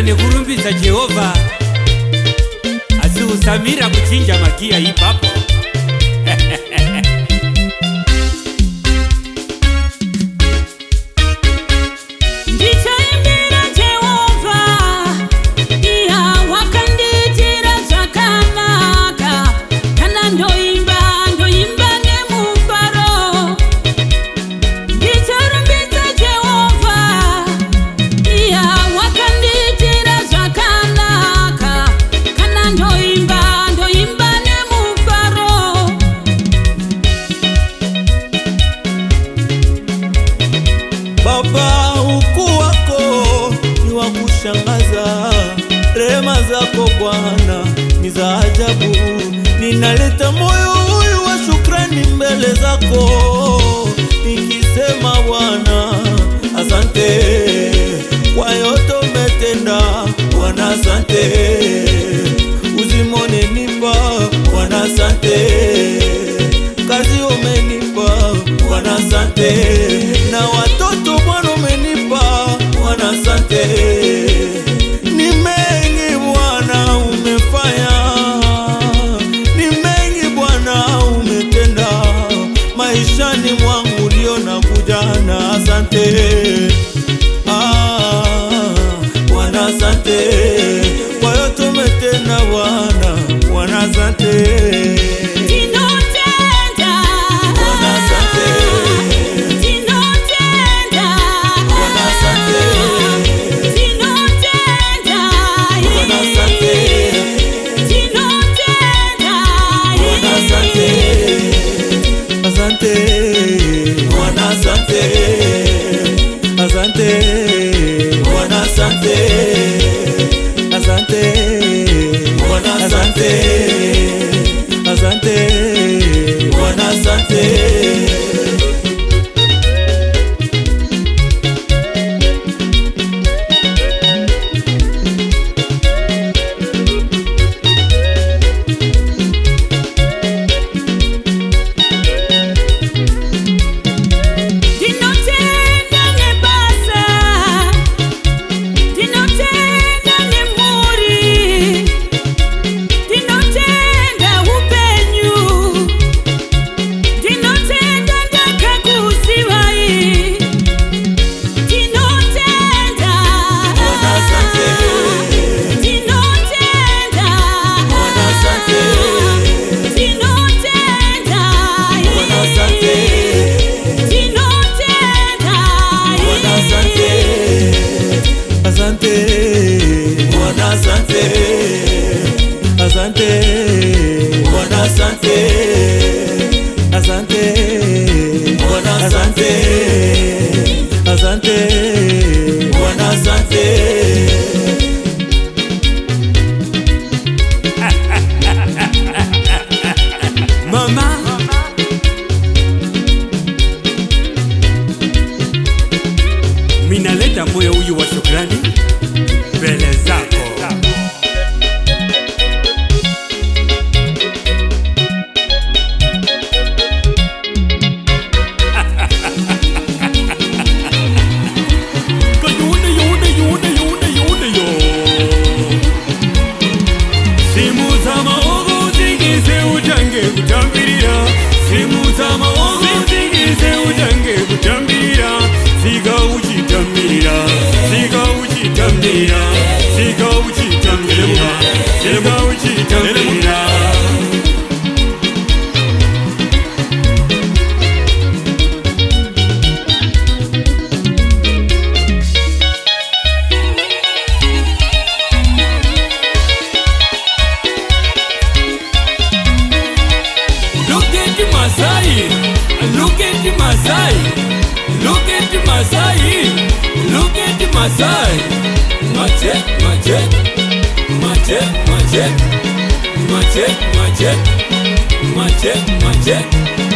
nekurumbidza Jehova asi usamira kuchinja magia ipapo. Baba, ukuu wako ni wa kushangaza, rehema zako Bwana ni za ajabu. Ninaleta moyo huyu wa shukrani mbele zako, nikisema Bwana asante kwa yote umetenda. Bwana asante, uzima umenipa Bwana asante, kazi umenipa Bwana asante, na watoto Bwana umenipa Bwana asante. Ni mengi Bwana umefanya, ni mengi Bwana umetenda maishani mwangu, ndio nakuja na asante. Bwana asante kwa yote umetenda Bwana, Bwana asante. Mama, minaleta moyo huyu wa shukrani mbele zako. Mache